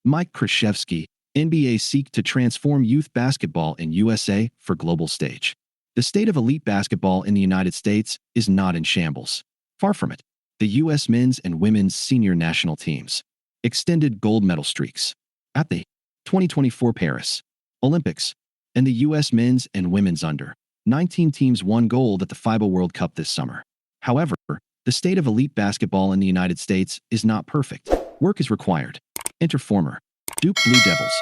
Mike Krzyzewski, NBA seek to transform youth basketball in USA for global stage. The state of elite basketball in the United States is not in shambles. Far from it. The U.S. men's and women's senior national teams extended gold medal streaks at the 2024 Paris Olympics, and the U.S. men's and women's under-19 teams won gold at the FIBA World Cup this summer. However, the state of elite basketball in the United States is not perfect. Work is required. Enter former Duke Blue Devils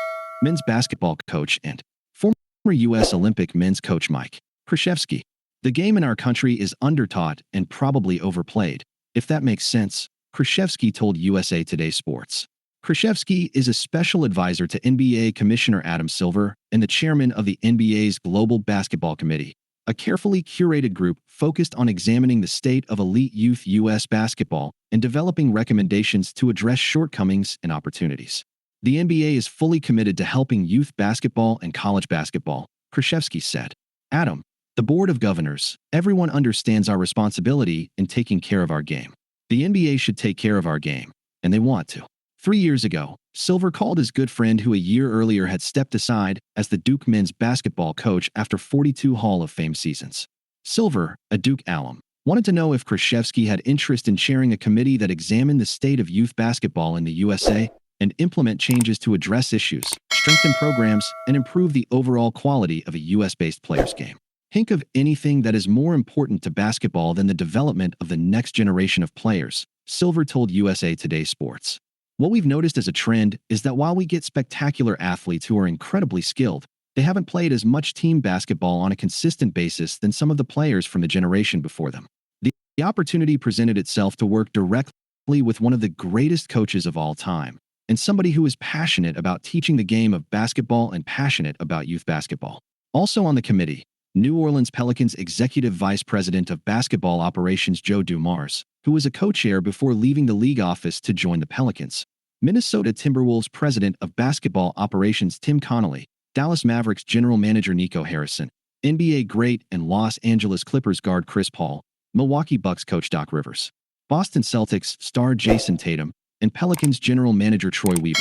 men's basketball coach and former U.S. Olympic men's coach Mike Krzyzewski. The game in our country is undertaught and probably overplayed, if that makes sense, Krzyzewski told USA Today Sports. Krzyzewski is a special advisor to NBA Commissioner Adam Silver and the chairman of the NBA's Global Basketball Committee, a carefully curated group focused on examining the state of elite youth U.S. basketball and developing recommendations to address shortcomings and opportunities. The NBA is fully committed to helping youth basketball and college basketball, Krzyzewski said. Adam, the Board of Governors, everyone understands our responsibility in taking care of our game. The NBA should take care of our game, and they want to. 3 years ago, Silver called his good friend who a year earlier had stepped aside as the Duke men's basketball coach after 42 Hall of Fame seasons. Silver, a Duke alum, wanted to know if Krzyzewski had interest in chairing a committee that examined the state of youth basketball in the USA and implement changes to address issues, strengthen programs, and improve the overall quality of a U.S.-based players' game. Think of anything that is more important to basketball than the development of the next generation of players, Silver told USA Today Sports. What we've noticed as a trend is that while we get spectacular athletes who are incredibly skilled, they haven't played as much team basketball on a consistent basis than some of the players from the generation before them. The opportunity presented itself to work directly with one of the greatest coaches of all time, and somebody who is passionate about teaching the game of basketball and passionate about youth basketball. Also on the committee, New Orleans Pelicans Executive Vice President of Basketball Operations Joe Dumars, who was a co-chair before leaving the league office to join the Pelicans. Minnesota Timberwolves President of Basketball Operations Tim Connolly, Dallas Mavericks General Manager Nico Harrison, NBA great and Los Angeles Clippers guard Chris Paul, Milwaukee Bucks coach Doc Rivers, Boston Celtics star Jason Tatum, and Pelicans General Manager Troy Weaver.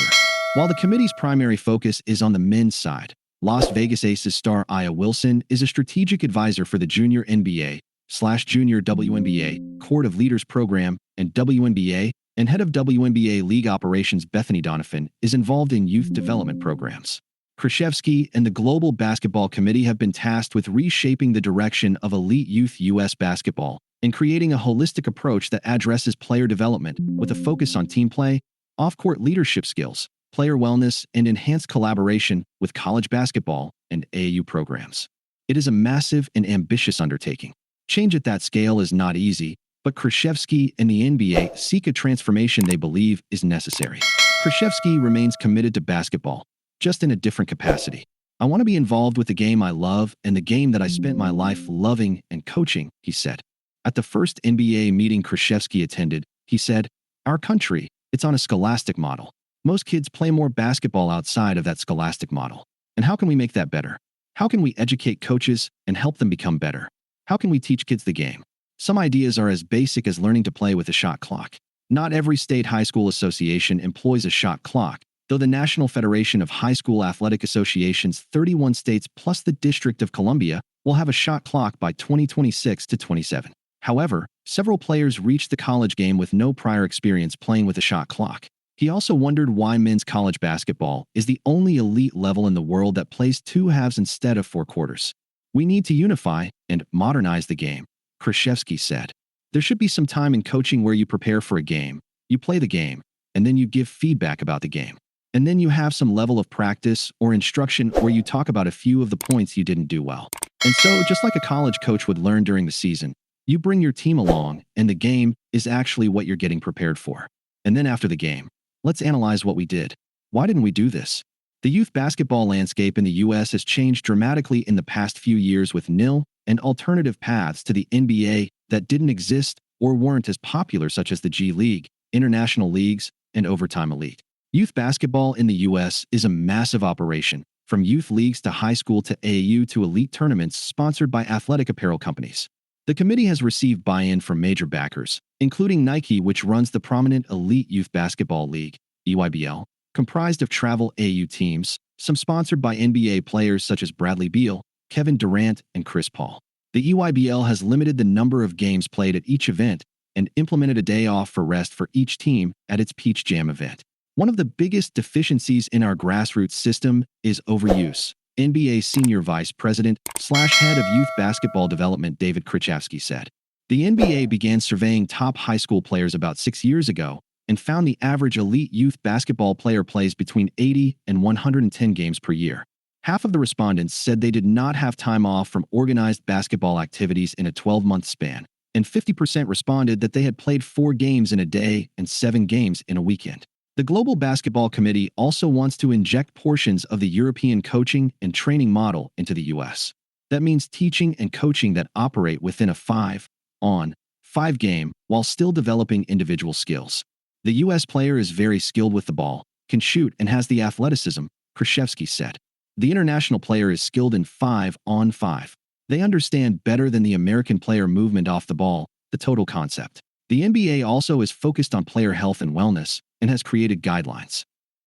While the committee's primary focus is on the men's side, Las Vegas Aces star Aya Wilson is a strategic advisor for the Junior NBA/Junior WNBA Court of Leaders program and WNBA, and head of WNBA League Operations Bethany Donovan is involved in youth development programs. Krzyzewski and the Global Basketball Committee have been tasked with reshaping the direction of elite youth U.S. basketball and creating a holistic approach that addresses player development with a focus on team play, off-court leadership skills, player wellness, and enhanced collaboration with college basketball and AAU programs. It is a massive and ambitious undertaking. Change at that scale is not easy, but Krzyzewski and the NBA seek a transformation they believe is necessary. Krzyzewski remains committed to basketball, just in a different capacity. I want to be involved with the game I love and the game that I spent my life loving and coaching, he said. At the first NBA meeting Krzyzewski attended, he said, "Our country, it's on a scholastic model. Most kids play more basketball outside of that scholastic model. And how can we make that better? How can we educate coaches and help them become better? How can we teach kids the game? Some ideas are as basic as learning to play with a shot clock. Not every state high school association employs a shot clock, though the National Federation of High School Athletic Associations 31 states plus the District of Columbia will have a shot clock by 2026 to 27. However, several players reach the college game with no prior experience playing with a shot clock. He also wondered why men's college basketball is the only elite level in the world that plays 2 halves instead of 4 quarters. We need to unify and modernize the game, Krzyzewski said. There should be some time in coaching where you prepare for a game, you play the game, and then you give feedback about the game. And then you have some level of practice or instruction where you talk about a few of the points you didn't do well. And so, just like a college coach would learn during the season, you bring your team along, and the game is actually what you're getting prepared for. And then after the game, let's analyze what we did. Why didn't we do this? The youth basketball landscape in the U.S. has changed dramatically in the past few years with nil and alternative paths to the NBA that didn't exist or weren't as popular, such as the G League, international leagues, and Overtime Elite. Youth basketball in the U.S. is a massive operation, from youth leagues to high school to AAU to elite tournaments sponsored by athletic apparel companies. The committee has received buy-in from major backers, including Nike, which runs the prominent Elite Youth Basketball League, EYBL, comprised of travel AU teams, some sponsored by NBA players such as Bradley Beal, Kevin Durant, and Chris Paul. The EYBL has limited the number of games played at each event and implemented a day off for rest for each team at its Peach Jam event. One of the biggest deficiencies in our grassroots system is overuse, NBA Senior Vice President/Head of Youth Basketball Development Mike Krzyzewski said. The NBA began surveying top high school players about 6 years ago and found the average elite youth basketball player plays between 80 and 110 games per year. Half of the respondents said they did not have time off from organized basketball activities in a 12-month span, and 50% responded that they had played 4 games in a day and 7 games in a weekend. The Global Basketball Committee also wants to inject portions of the European coaching and training model into the U.S. That means teaching and coaching that operate within a 5-on-5 game while still developing individual skills. The U.S. player is very skilled with the ball, can shoot, and has the athleticism, Krzyzewski said. The international player is skilled in 5-on-5. They understand better than the American player movement off the ball, the total concept. The NBA also is focused on player health and wellness and has created guidelines.